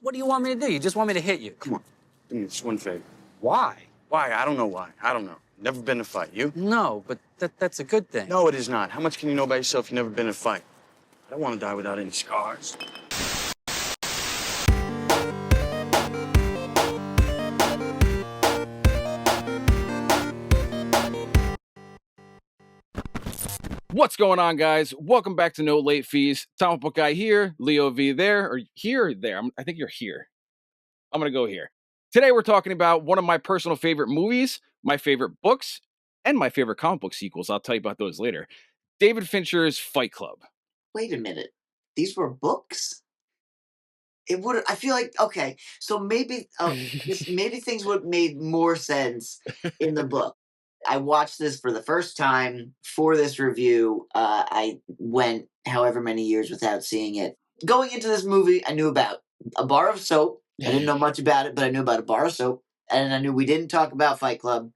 What do you want me to do? You just want me to hit you? Come on, do me this one favor. Why? Why? I don't know why. I don't know. Never been in a fight. You? No, but that's a good thing. No, it is not. How much can you know about yourself if you've never been in a fight? I don't want to die without any scars. What's going on, guys? Welcome back to No Late Fees. Comic Book Guy here, Leo V there, or here or there. I think you're here. I'm going to go here. Today we're talking about one of my personal favorite movies, my favorite books, and my favorite comic book sequels. I'll tell you about those later. David Fincher's Fight Club. Wait a minute. These were books? It would. I feel like okay. So maybe maybe things would have made more sense in the book. I watched this for the first time for this review. I went however many years without seeing it. Going into this movie, I knew about a bar of soap. I didn't know much about it, but I knew about a bar of soap. And I knew we didn't talk about Fight Club.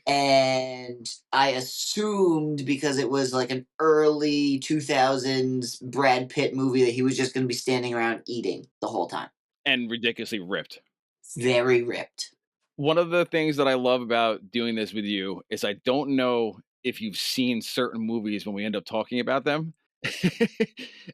And I assumed because it was like an early 2000s Brad Pitt movie that he was just going to be standing around eating the whole time. And ridiculously ripped. Very ripped. One of the things that I love about doing this with you is I don't know if you've seen certain movies when we end up talking about them.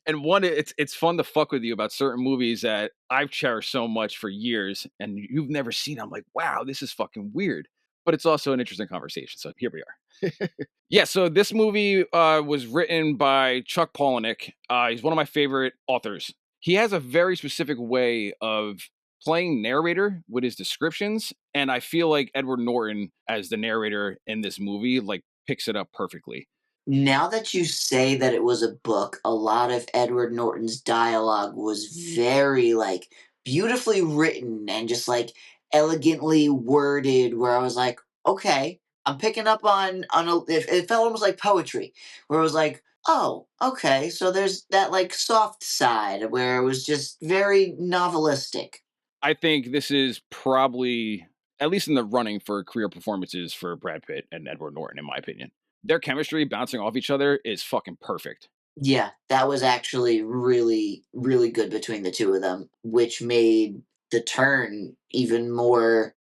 And one, it's fun to fuck with you about certain movies that I've cherished so much for years and you've never seen. I'm like, wow, this is fucking weird. But it's also an interesting conversation. So here we are. Yeah, so this movie was written by Chuck Palahniuk. He's one of my favorite authors. He has a very specific way of playing narrator with his descriptions, and I feel like Edward Norton as the narrator in this movie like picks it up perfectly. Now that you say that it was a book, a lot of Edward Norton's dialogue was very like beautifully written and just like elegantly worded where I was like, okay, I'm picking up on it felt almost like poetry where it was like, oh, okay, so there's that like soft side where it was just very novelistic. I think this is probably, at least in the running for career performances for Brad Pitt and Edward Norton, in my opinion. Their chemistry bouncing off each other is fucking perfect. Yeah, that was actually really, really good between the two of them, which made the turn even more.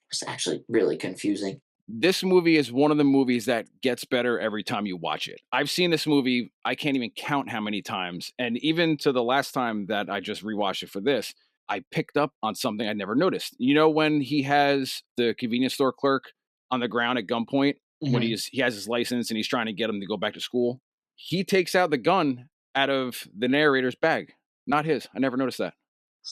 It's actually really confusing. This movie is one of the movies that gets better every time you watch it. I've seen this movie, I can't even count how many times. And even to the last time that I just rewatched it for this, I picked up on something I never noticed. You know, when he has the convenience store clerk on the ground at gunpoint, when he has his license and he's trying to get him to go back to school, he takes out the gun out of the narrator's bag, not his. I never noticed that.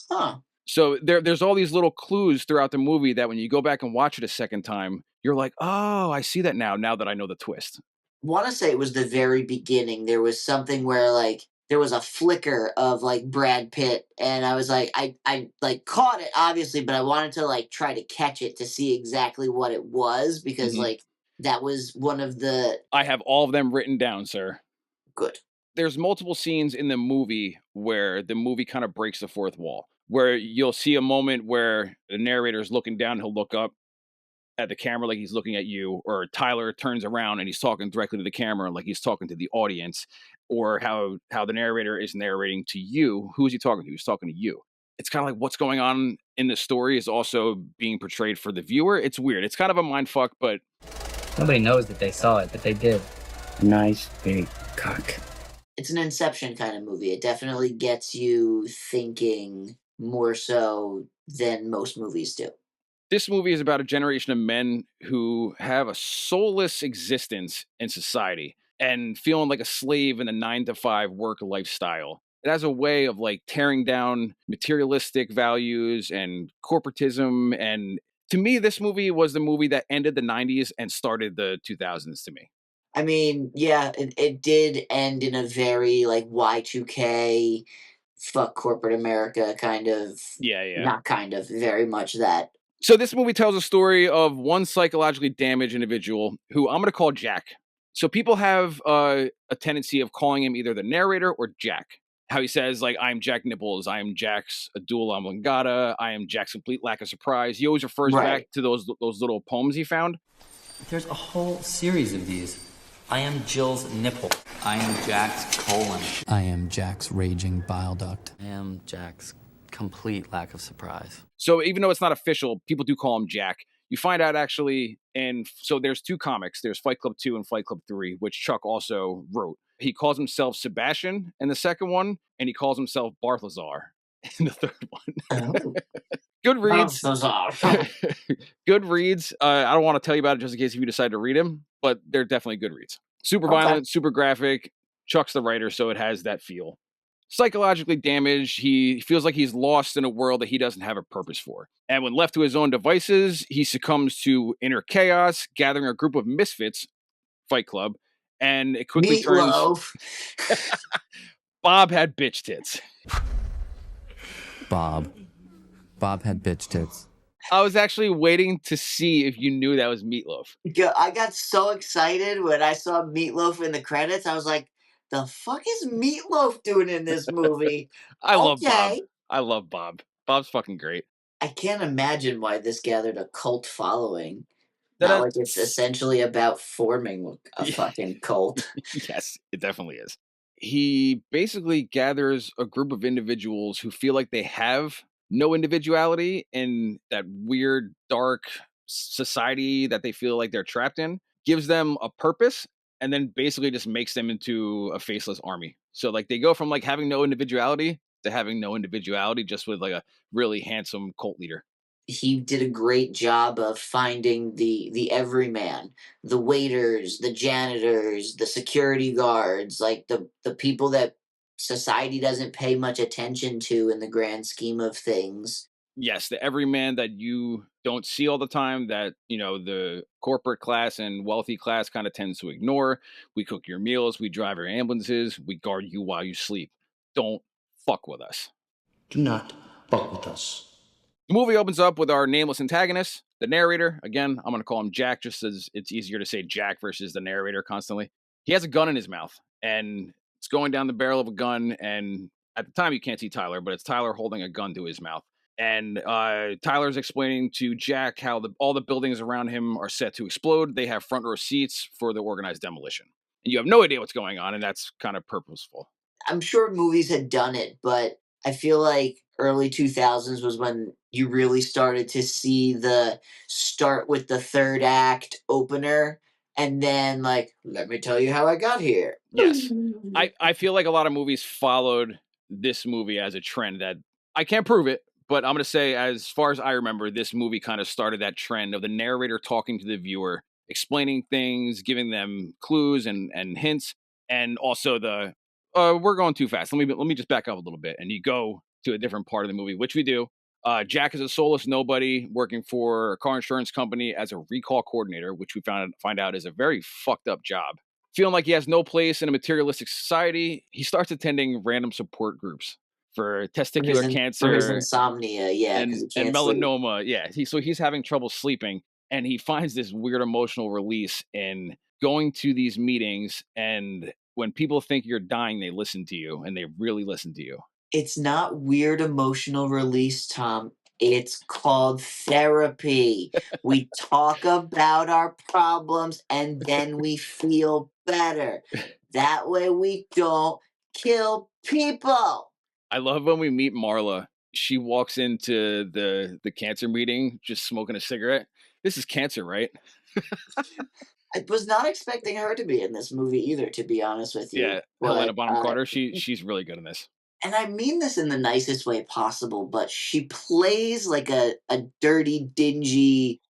Huh. So there's all these little clues throughout the movie that when you go back and watch it a second time, you're like, oh, I see that now that I know the twist. Want to say it was the very beginning. There was something where like there was a flicker of like Brad Pitt, and I was like, I like caught it obviously, but I wanted to like try to catch it to see exactly what it was because like that was one of the. I have all of them written down, sir. Good. There's multiple scenes in the movie where the movie kind of breaks the fourth wall, where you'll see a moment where the narrator is looking down, he'll look up at the camera like he's looking at you, or Tyler turns around and he's talking directly to the camera like he's talking to the audience, or how the narrator is narrating to you. Who is he talking to? He's talking to you. It's kind of like what's going on in the story is also being portrayed for the viewer. It's weird. It's kind of a mind fuck, but nobody knows that they saw it, but they did. Nice big cock. It's an Inception kind of movie. It definitely gets you thinking more so than most movies do. This movie is about a generation of men who have a soulless existence in society and feeling like a slave in a 9-to-5 work lifestyle. It has a way of like tearing down materialistic values and corporatism. And to me, this movie was the movie that ended the 90s and started the 2000s to me. I mean, yeah, it did end in a very like Y2K, fuck corporate America kind of. Yeah. Not kind of, very much that. So this movie tells a story of one psychologically damaged individual who I'm going to call Jack. So people have a tendency of calling him either the narrator or Jack. How he says, like, I'm Jack Nipples, I am Jack's Adula Oblongata, I am Jack's complete lack of surprise. He always refers back to those little poems he found. There's a whole series of these. I am Jill's nipple. I am Jack's colon. I am Jack's raging bile duct. I am Jack's complete lack of surprise. So even though it's not official, people do call him Jack. You find out actually, and so there's 2 comics. There's Fight Club 2 and Fight Club 3, which Chuck also wrote. He calls himself Sebastian in the second one, and he calls himself Barthazar in the third one. Oh, Good reads. Balthazar. Good reads. I don't want to tell you about it just in case if you decide to read them, but they're definitely good reads. Super Okay. violent, super graphic. Chuck's the writer, so it has that feel. Psychologically damaged, he feels like he's lost in a world that he doesn't have a purpose for. And when left to his own devices, he succumbs to inner chaos, gathering a group of misfits, Fight Club, and it quickly turns. Meatloaf. Bob had bitch tits. Bob had bitch tits. I was actually waiting to see if you knew that was Meatloaf. I got so excited when I saw Meatloaf in the credits. I was like, the fuck is Meatloaf doing in this movie? I love Bob. Okay. I love Bob. Bob's fucking great. I can't imagine why this gathered a cult following. That Not I- like it's essentially about forming a Yeah. fucking cult. Yes, it definitely is. He basically gathers a group of individuals who feel like they have no individuality in that weird, dark society that they feel like they're trapped in, gives them a purpose, and then basically just makes them into a faceless army. So like they go from like having no individuality to having no individuality just with like a really handsome cult leader. He did a great job of finding the everyman, the waiters, the janitors, the security guards, like the people that society doesn't pay much attention to in the grand scheme of things. Yes, the everyman that you don't see all the time, that the corporate class and wealthy class kind of tends to ignore. We cook your meals, we drive your ambulances, we guard you while you sleep. Don't fuck with us. Do not fuck with us. The movie opens up with our nameless antagonist, the narrator. Again, I'm going to call him Jack just as it's easier to say Jack versus the narrator constantly. He has a gun in his mouth, and it's going down the barrel of a gun. And at the time, you can't see Tyler, but it's Tyler holding a gun to his mouth. And Tyler's explaining to Jack how all the buildings around him are set to explode. They have front row seats for the organized demolition. And you have no idea what's going on, and that's kind of purposeful. I'm sure movies had done it, but I feel like early 2000s was when you really started to see the start with the third act opener and then like, let me tell you how I got here. Yes. I feel like a lot of movies followed this movie as a trend that I can't prove it, but I'm going to say, as far as I remember, this movie kind of started that trend of the narrator talking to the viewer, explaining things, giving them clues and hints, and also we're going too fast. Let me just back up a little bit, and you go to a different part of the movie, which we do. Jack is a soulless nobody working for a car insurance company as a recall coordinator, which we find out is a very fucked up job. Feeling like he has no place in a materialistic society, he starts attending random support groups for testicular cancer, for his insomnia, yeah, and because he can't sleep. melanoma. Yeah, so he's having trouble sleeping, and he finds this weird emotional release in going to these meetings, and when people think you're dying, they listen to you, and they really listen to you. It's not weird emotional release, Tom. It's called therapy. We talk about our problems and then we feel better. That way we don't kill people. I love when we meet Marla. She walks into the cancer meeting just smoking a cigarette. This is cancer, right? I was not expecting her to be in this movie either, to be honest with you. Yeah, but, Helena Bonham Carter. She's really good in this. And I mean this in the nicest way possible, but she plays like a dirty, dingy,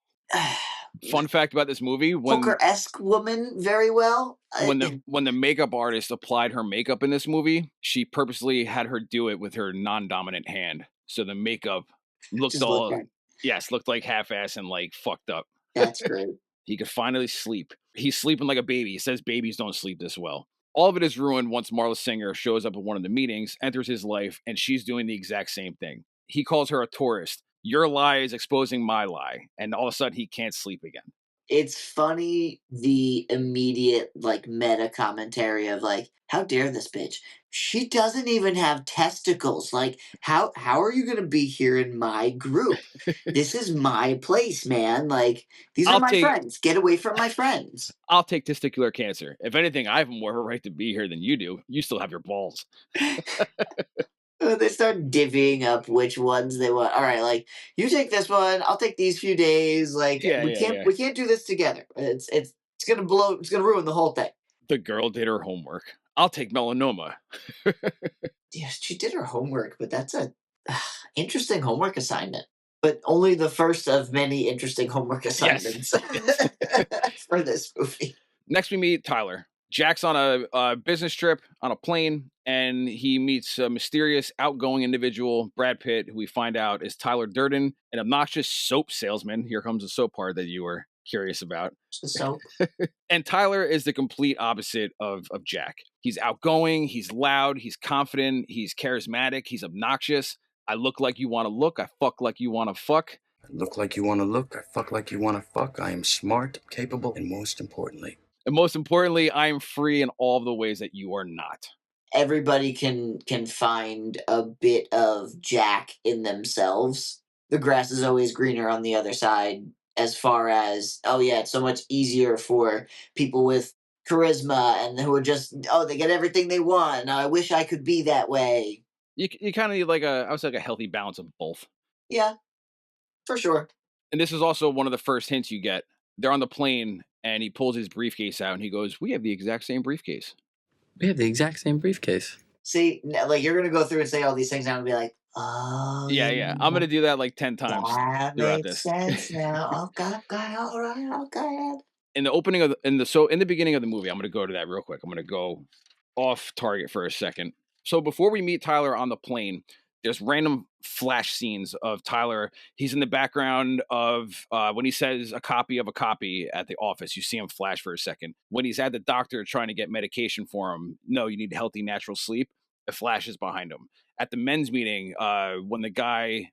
Fun fact about this movie: hooker-esque woman very well. when the makeup artist applied her makeup in this movie, she purposely had her do it with her non-dominant hand, so the makeup looked looked like half-ass and like fucked up. That's great. He could finally sleep. He's sleeping like a baby. He says babies don't sleep this well. All of it is ruined once Marla Singer shows up at one of the meetings, enters his life, and she's doing the exact same thing. He calls her a tourist. Your lie is exposing my lie. And all of a sudden, he can't sleep again. It's funny, the immediate like meta commentary of like, how dare this bitch? She doesn't even have testicles. Like, how are you gonna be here in my group? This is my place, man. Like, these are my friends. Get away from my friends. I'll take testicular cancer. If anything, I have more of a right to be here than you do. You still have your balls. They start divvying up which ones they want. All right, like you take this one, I'll take these few days. Like Yeah, we yeah, can't yeah. we can't do this together. It's gonna blow. It's gonna ruin the whole thing. The girl did her homework. I'll take melanoma. Yes, she did her homework, but that's a interesting homework assignment. But only the first of many interesting homework Yes. assignments for this movie. Next, we meet Tyler. Jack's on a business trip on a plane, and he meets a mysterious, outgoing individual, Brad Pitt, who we find out is Tyler Durden, an obnoxious soap salesman. Here comes the soap part that you were curious about. So And Tyler is the complete opposite of Jack. He's outgoing, he's loud, he's confident, he's charismatic, he's obnoxious. I look like you want to look, I fuck like you want to fuck. I look like you want to look. I fuck like you want to fuck. I am smart, capable, and most importantly, And most importantly, I am free in all of the ways that you are not. everybody can find a bit of Jack in themselves. The grass is always greener on the other side. As far as oh yeah, it's so much easier for people with charisma and who are just they get everything they want. And I wish I could be that way. You kind of need like I would say like a healthy balance of both. Yeah, for sure. And this is also one of the first hints you get. They're on the plane and he pulls his briefcase out and he goes, "We have the exact same briefcase." We have the exact same briefcase. See, like you're gonna go through and say all these things now and be like, oh Yeah. I'm gonna do that like 10 times that throughout makes this. sense now. Okay, all right, okay. In the beginning of the movie, I'm gonna go to that real quick. I'm gonna go off target for a second. So before we meet Tyler on the plane, there's random flash scenes of Tyler. He's in the background of when he says a copy of a copy at the office. You see him flash for a second. When he's at the doctor trying to get medication for him, no, you need healthy natural sleep. It flashes behind him. At the men's meeting, when the guy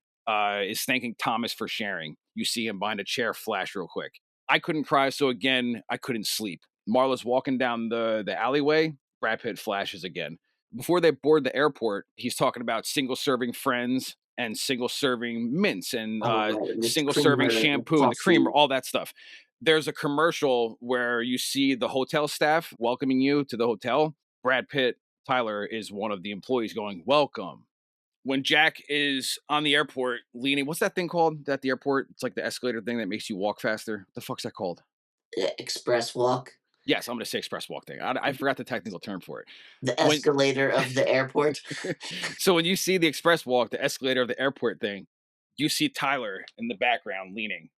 is thanking Thomas for sharing, you see him behind a chair flash real quick. I couldn't cry, so again, I couldn't sleep. Marla's walking down the alleyway. Brad Pitt flashes again. Before they board the airport, he's talking about single serving friends and single serving mints and Oh, right. The single serving creamer, the shampoo and the creamer, coffee. all that stuff. There's a commercial where you see the hotel staff welcoming you to the hotel. Brad Pitt, Tyler, is one of the employees going, "Welcome." When Jack is on the airport leaning, what's that thing called at the airport? It's like the escalator thing that makes you walk faster. What the fuck's that called? Express walk, Yes, I'm going to say express walk thing. I forgot the technical term for it. the When escalator of the airport. so when you see the express walk, the escalator of the airport thing, you see Tyler in the background leaning.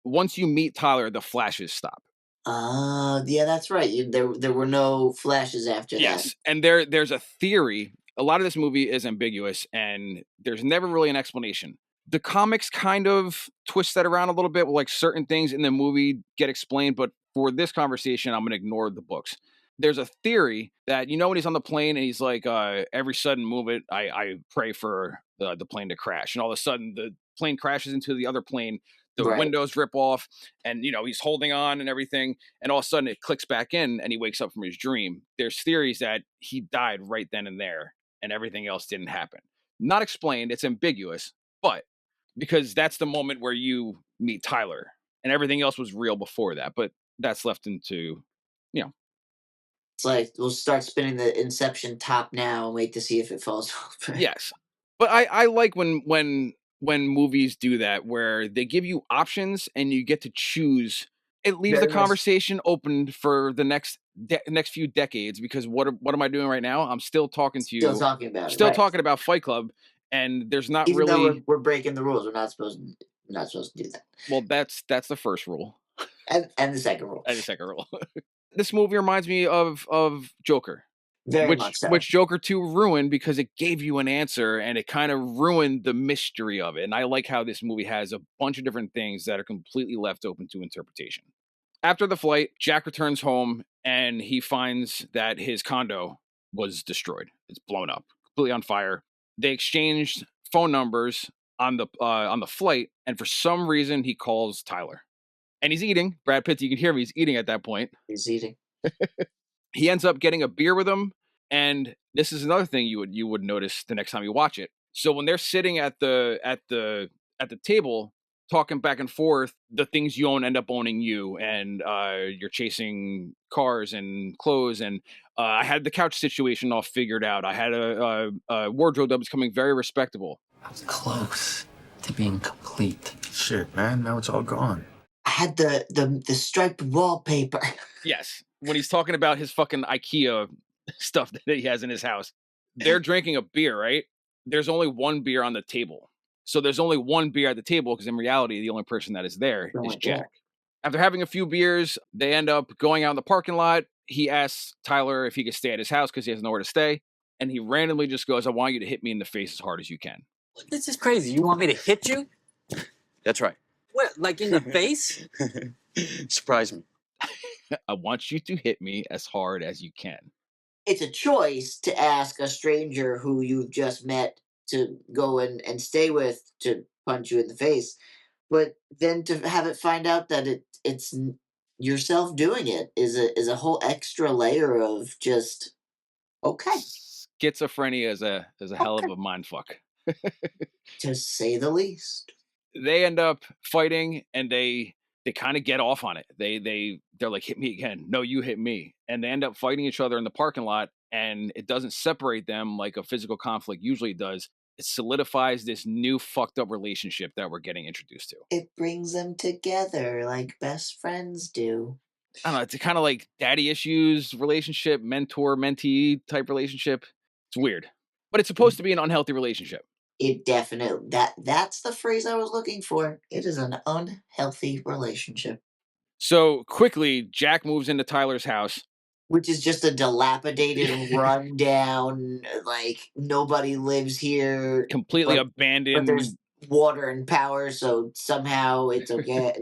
Once you meet Tyler, the flashes stop. Yeah, that's right. There were no flashes after that. Yes, and there's a theory. A lot of this movie is ambiguous, and there's never really an explanation. The comics kind of twist that around a little bit, like certain things in the movie get explained, but for this conversation, I'm going to ignore the books. There's a theory that when he's on the plane and he's like, every sudden movement, I pray for the plane to crash, and all of a sudden the plane crashes into the other plane. The Right. windows rip off, and he's holding on and everything, and all of a sudden it clicks back in, and he wakes up from his dream. There's theories that he died right then and there, and everything else didn't happen. Not explained. It's ambiguous, but because that's the moment where you meet Tyler, and everything else was real before that. But that's left into, you know, It's like we'll start spinning the Inception top now and wait to see if it falls over. yes. But I like when movies do that, where they give you options and you get to choose. It leaves the Very much conversation open for the next few decades, because what am I doing right now? I'm still talking to still you, talking about it, still right? talking about Fight Club, and there's not Even though really. we're breaking the rules, we're not supposed to do that. Well, that's the first rule. And the second rule, And the second rule. This movie reminds me of Joker, very much so. which Joker 2 ruined because it gave you an answer and it kind of ruined the mystery of it. And I like how this movie has a bunch of different things that are completely left open to interpretation. After the flight, Jack returns home and he finds that his condo was destroyed. It's blown up, completely on fire. They exchanged phone numbers on the flight, and for some reason he calls Tyler. And he's eating. Brad Pitt, you can hear him, he's eating at that point. He's eating. He ends up getting a beer with him, and this is another thing you would notice the next time you watch it. So when they're sitting at the table talking back and forth, the things you own end up owning you, and you're chasing cars and clothes, and I had the couch situation all figured out. I had a wardrobe that was becoming very respectable. I was close to being complete. Shit, man. Now it's all gone. I had the striped wallpaper. Yes, when he's talking about his fucking IKEA stuff that he has in his house, they're drinking a beer, right? There's only one beer on the table. So there's only one beer at the table because in reality, the only person that is there Oh is my God. Jack. After having a few beers, they end up going out in the parking lot. He asks Tyler if he could stay at his house because he has nowhere to stay. And he randomly just goes, I want you to hit me in the face as hard as you can. This is crazy. You want me to hit you? That's right. What, like in the face? Surprise me. I want you to hit me as hard as you can. It's a choice to ask a stranger who you've just met to go and stay with to punch you in the face, but then to have it find out that yourself doing it is a whole extra layer of just okay, Schizophrenia is a hell of a mind fuck. to say the least. They end up fighting and they kind of get off on it. They're like, hit me again. No, you hit me. And they end up fighting each other in the parking lot, and it doesn't separate them like a physical conflict usually does. It solidifies this new fucked up relationship that we're getting introduced to. It brings them together like best friends do. I don't know, it's kind of like daddy issues relationship, mentor mentee type relationship. It's weird, but it's supposed to be an unhealthy relationship. It definitely that's the phrase I was looking for. It is an unhealthy relationship. So quickly, Jack moves into Tyler's house. Which is just a dilapidated, rundown, like nobody lives here, Completely but there's abandoned. water and power, so somehow it's okay.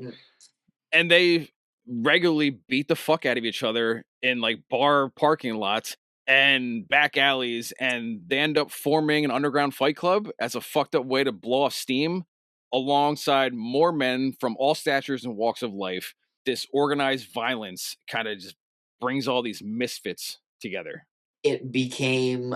And they regularly beat the fuck out of each other in like bar parking lots and back alleys, and they end up forming an underground fight club as a fucked up way to blow off steam alongside more men from all statures and walks of life. This organized violence kind of just brings all these misfits together. It became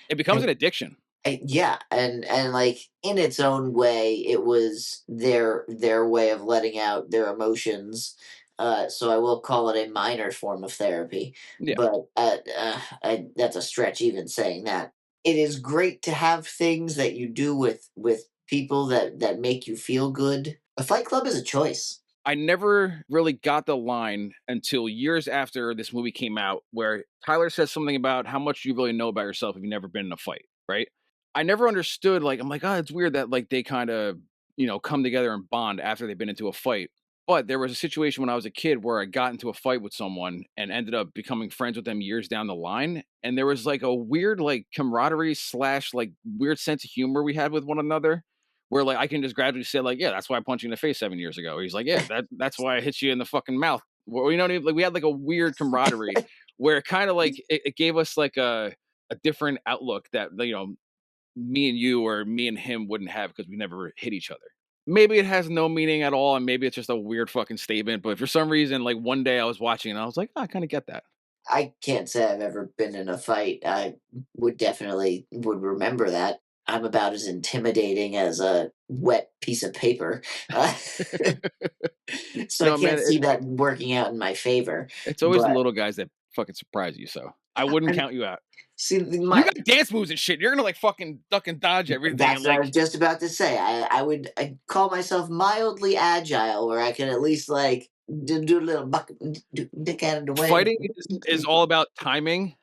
It becomes an addiction. yeah, and like in its own way, it was their way of letting out their emotions. So I will call it a minor form of therapy, Yeah. but that's a stretch even saying that. It is great to have things that you do with people that make you feel good. A fight club is a choice. I never really got the line until years after this movie came out, where Tyler says something about how much you really know about yourself if you've never been in a fight, right? I never understood, like, I'm like, oh, it's weird that like they kind of, come together and bond after they've been into a fight. But there was a situation when I was a kid where I got into a fight with someone and ended up becoming friends with them years down the line. And there was like a weird like camaraderie / like weird sense of humor we had with one another, where like I can just gradually say like, yeah, that's why I punched you in the face 7 years ago. Or he's like, yeah, that's why I hit you in the fucking mouth. Well, like we had like a weird camaraderie where it kind of like it gave us like a different outlook that me and you or me and him wouldn't have because we never hit each other. Maybe it has no meaning at all, and maybe it's just a weird fucking statement. But for some reason, like one day I was watching and I was like, oh, I kind of get that. I can't say I've ever been in a fight. I would remember that. I'm about as intimidating as a wet piece of paper. So No, I man, can't see that working out in my favor. it's always the But little guys that fucking surprise you. So I wouldn't I'm count you out. see You got dance moves and shit. You're gonna like fucking duck and dodge everything. that's And, what I like, was just about to say. I'd call myself mildly agile, where I can at least like do a little dick out of the way. fighting is all about timing.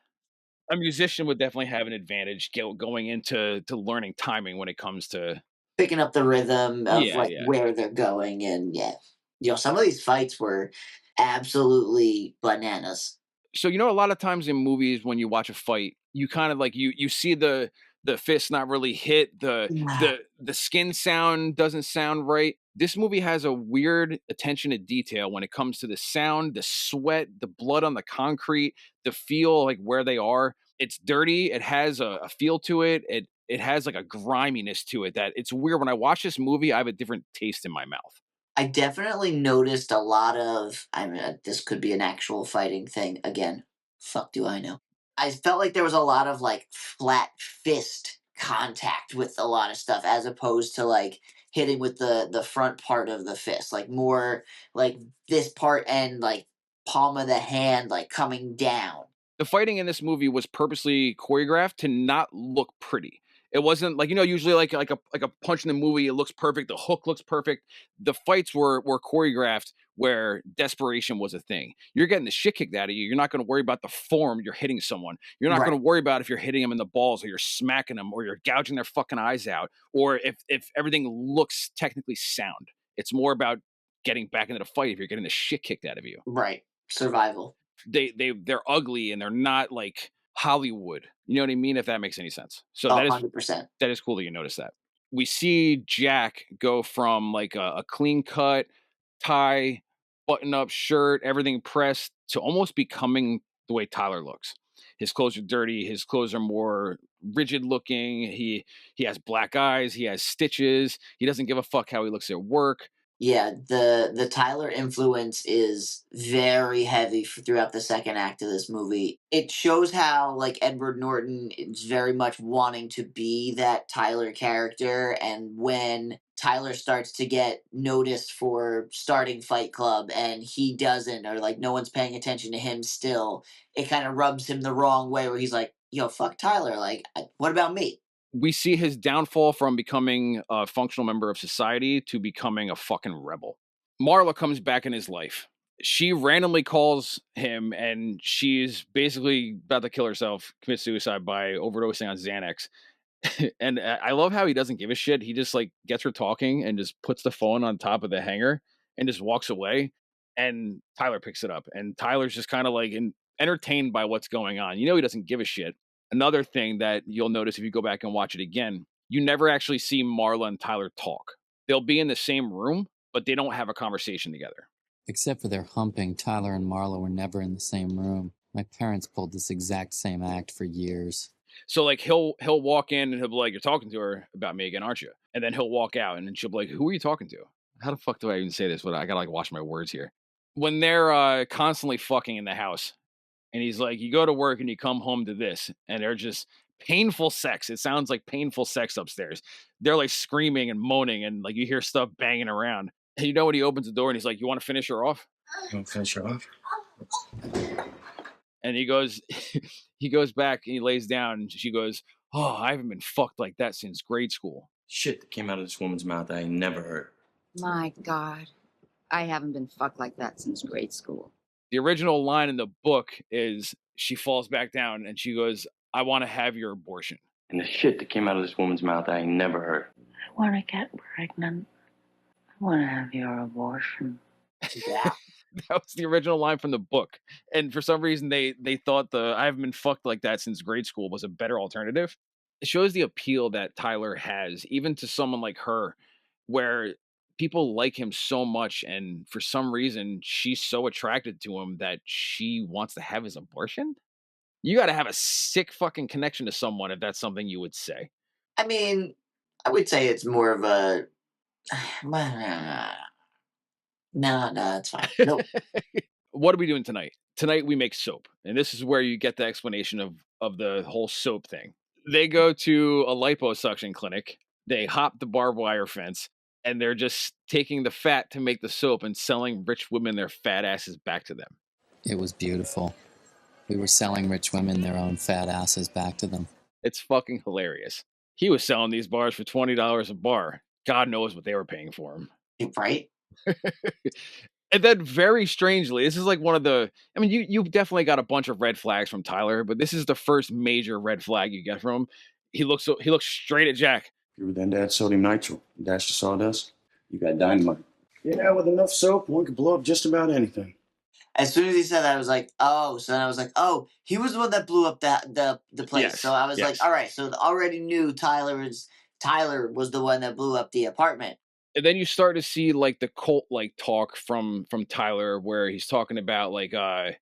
A musician would definitely have an advantage going into learning timing when it comes to Picking up the rhythm of yeah, like yeah. where they're going, and yeah, some of these fights were absolutely bananas. So a lot of times in movies when you watch a fight, you kind of like you see the fist not really hit, the skin sound doesn't sound right. This movie has a weird attention to detail when it comes to the sound, the sweat, the blood on the concrete, the feel like where they are. It's dirty. It has a feel to it. It has like a griminess to it that it's weird. When I watch this movie, I have a different taste in my mouth. I definitely noticed a lot of. I mean, this could be an actual fighting thing. Again, fuck do I know? I felt like there was a lot of like flat fist contact with a lot of stuff, as opposed to like hitting with the front part of the fist, like more like this part and like palm of the hand like coming down. The fighting in this movie was purposely choreographed to not look pretty. It wasn't like, usually like a punch in the movie, it looks perfect, the hook looks perfect. The fights were choreographed where desperation was a thing. You're getting the shit kicked out of you. You're not going to worry about the form you're hitting someone. You're not Right. going to worry about if you're hitting them in the balls or you're smacking them or you're gouging their fucking eyes out or if everything looks technically sound. It's more about getting back into the fight if you're getting the shit kicked out of you. Right. Survival. They're ugly and they're not like Hollywood. You know what I mean? If that makes any sense. So Oh, that is 100%. cool that you notice that. We see Jack go from like a clean cut tie, button up shirt, everything pressed to almost becoming the way Tyler looks. His clothes are dirty. His clothes are more rigid looking. He has black eyes. He has stitches. He doesn't give a fuck how he looks at work. Yeah, the Tyler influence is very heavy throughout the second act of this movie. It shows how like Edward Norton is very much wanting to be that Tyler character, and when Tyler starts to get noticed for starting Fight Club and he doesn't, or like no one's paying attention to him still, it kind of rubs him the wrong way where he's like, yo, fuck Tyler, like what about me? We see his downfall from becoming a functional member of society to becoming a fucking rebel. Marla comes back in his life. She randomly calls him and she's basically about to kill herself, commit suicide by overdosing on Xanax. And I love how he doesn't give a shit. He just like gets her talking and just puts the phone on top of the hanger and just walks away. And Tyler picks it up. And Tyler's just kind of like entertained by what's going on. He doesn't give a shit. Another thing that you'll notice if you go back and watch it again, you never actually see Marla and Tyler talk. They'll be in the same room, but they don't have a conversation together. Except for their humping, Tyler and Marla were never in the same room. My parents pulled this exact same act for years. So like he'll walk in and he'll be like, "You're talking to her about me again, aren't you?" And then he'll walk out and then she'll be like, "Who are you talking to?" How the fuck do I even say this? I gotta like watch my words here. When they're constantly fucking in the house, and he's like, "You go to work and you come home to this," and they're just painful sex. It sounds like painful sex upstairs. They're like screaming and moaning, and like you hear stuff banging around. And when he opens the door and he's like, "You want to finish her off?" You want to finish her off? And he goes, he goes back and he lays down, and she goes, "Oh, I haven't been fucked like that since grade school." Shit that came out of this woman's mouth I ain't never heard. My God, I haven't been fucked like that since grade school. The original line in the book is she falls back down and she goes, "I want to have your abortion." And the shit that came out of this woman's mouth I ain't never heard. I want to get pregnant. I want to have your abortion. Yeah. That was the original line from the book. And for some reason, they thought the "I haven't been fucked like that since grade school" was a better alternative. It shows the appeal that Tyler has, even to someone like her, where people like him so much. And for some reason, she's so attracted to him that she wants to have his abortion. You got to have a sick fucking connection to someone if that's something you would say. I mean, I would say it's more of a no, it's fine. Nope. What are we doing tonight? Tonight we make soap. And this is where you get the explanation of the whole soap thing. They go to a liposuction clinic. They hop the barbed wire fence and they're just taking the fat to make the soap and selling rich women their fat asses back to them. It was beautiful. We were selling rich women their own fat asses back to them. It's fucking hilarious. He was selling these bars for $20 a bar. God knows what they were paying for him. Right? And then very strangely, this is like one of the, I mean, you definitely got a bunch of red flags from Tyler, but this is the first major red flag you get from him. He looks straight at Jack. You were then to add sodium nitrile, dash the sawdust. You got dynamite. Yeah, with enough soap, one could blow up just about anything. As soon as he said that, I was like, oh. So then I was like, oh, he was the one that blew up the place. Yes, So I was yes. like, all right. So I already knew Tyler was the one that blew up the apartment. And then you start to see like the cult like talk from Tyler, where he's talking about like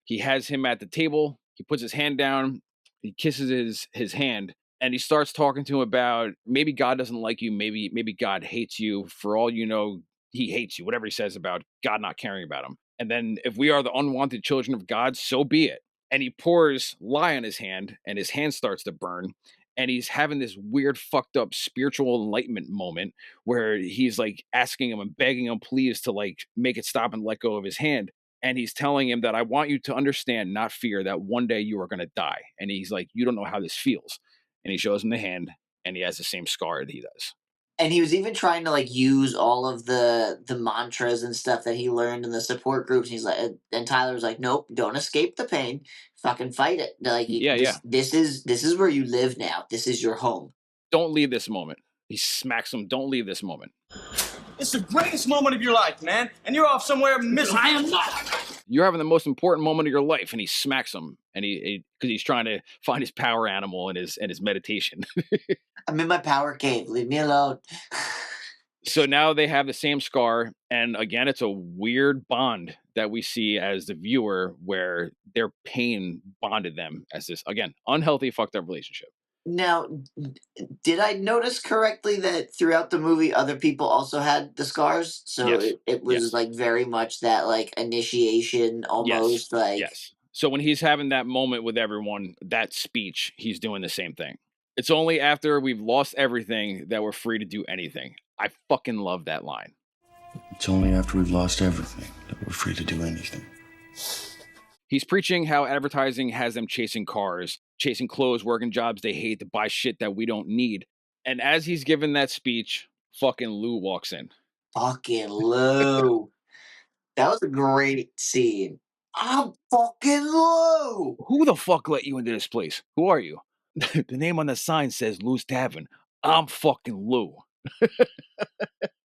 he has him at the table, he puts his hand down, he kisses his hand, and he starts talking to him about maybe God doesn't like you, maybe God hates you. For all you know, he hates you, whatever he says about God not caring about him. And then if we are the unwanted children of God, so be it. And he pours lye on his hand, and his hand starts to burn. And he's having this weird, fucked up spiritual enlightenment moment where he's like asking him and begging him, please, to like make it stop and let go of his hand. And he's telling him that I want you to understand, not fear, that one day you are going to die. And he's like, you don't know how this feels. And he shows him the hand, and he has the same scar that he does. And he was even trying to like use all of the mantras and stuff that he learned in the support groups. He's like, and Tyler was like, "Nope, don't escape the pain. Fucking fight it. Like Yeah, yeah. this is where you live now. This is your home. Don't leave this moment." He smacks him. Don't leave this moment. It's the greatest moment of your life, man. And you're off somewhere missing. I am not. You're having the most important moment of your life, and he smacks him, and he because he's trying to find his power animal and his meditation. I'm in my power cave. Leave me alone." So now they have the same scar, and again, it's a weird bond that we see as the viewer, where their pain bonded them as this again unhealthy, fucked up relationship. Now, did I notice correctly that throughout the movie, other people also had the scars? So Yes. it was Yes. like very much that like initiation, almost like Yes. So when he's having that moment with everyone, that speech, he's doing the same thing. It's only after we've lost everything that we're free to do anything. I fucking love that line. It's only after we've lost everything that we're free to do anything. He's preaching how advertising has them chasing cars, chasing clothes, working jobs they hate to buy shit that we don't need. And as he's giving that speech, fucking Lou walks in. fucking Lou. That was a great scene. I'm fucking Lou. Who the fuck let you into this place? Who are you? The name on the sign says Lou's Tavern. I'm fucking Lou.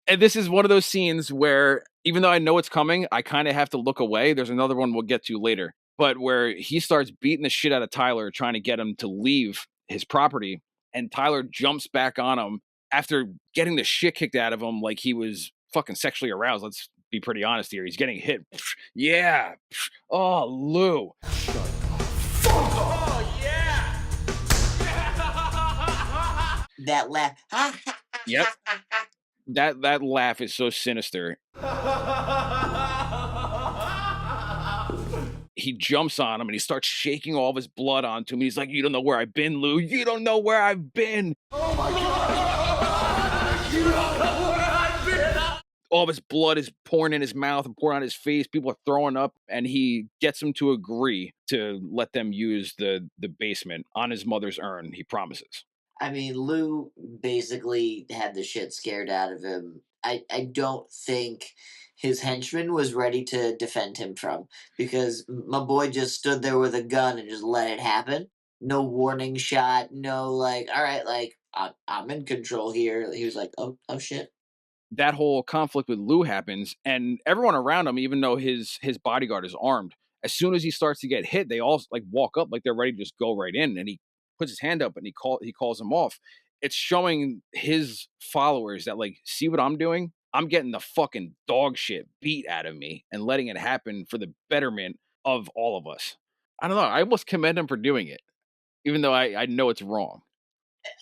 And this is one of those scenes where, even though I know it's coming, I kind of have to look away. There's another one we'll get to later, but where he starts beating the shit out of Tyler, trying to get him to leave his property. And Tyler jumps back on him after getting the shit kicked out of him like he was fucking sexually aroused. Let's be pretty honest here. He's getting hit. Yeah. Oh, Lou. That laugh. Yep. That laugh is so sinister. He jumps on him and he starts shaking all of his blood onto him. He's like, "You don't know where I've been, Lou. You don't know where I've been." Oh my God. You don't know where I've been. All of his blood is pouring in his mouth and pouring on his face. People are throwing up, and he gets him to agree to let them use the basement on his mother's urn. He promises. I mean, Lou basically had the shit scared out of him. I don't think his henchman was ready to defend him from, because my boy just stood there with a gun and just let it happen. No warning shot, no like, all right, like I'm in control here. He was like, oh shit. That whole conflict with Lou happens, and everyone around him, even though his bodyguard is armed, as soon as he starts to get hit, they all like walk up like they're ready to just go right in, and he puts his hand up and he calls him off. It's showing his followers that, like, see what I'm doing? I'm getting the fucking dog shit beat out of me and letting it happen for the betterment of all of us. I don't know. I almost commend him for doing it, even though I know it's wrong.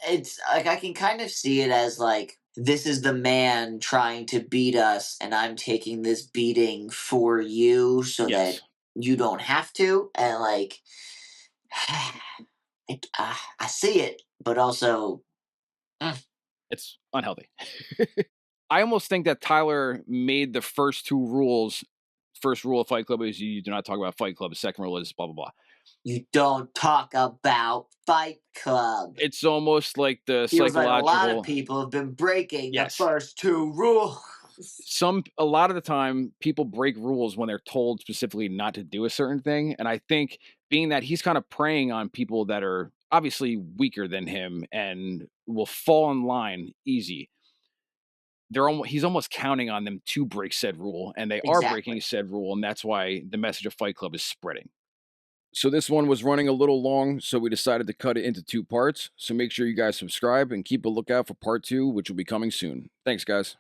It's like I can kind of see it as like this is the man trying to beat us, and I'm taking this beating for you so that Yes. you don't have to. And like, I see it, but also, It's unhealthy. I almost think that Tyler made the first two rules. First rule of Fight Club is you do not talk about Fight Club. The second rule is blah, blah, blah. you don't talk about Fight Club. It's almost like the Feels like a lot psychological. of people have been breaking Yes. the first two rules. A lot of the time, people break rules when they're told specifically not to do a certain thing. And I think being that he's kind of preying on people that are obviously weaker than him and will fall in line easy, he's almost counting on them to break said rule, and they are breaking Exactly. said rule, and that's why the message of Fight Club is spreading. So this one was running a little long, so we decided to cut it into 2 parts. So make sure you guys subscribe and keep a lookout for part 2, which will be coming soon. Thanks, guys.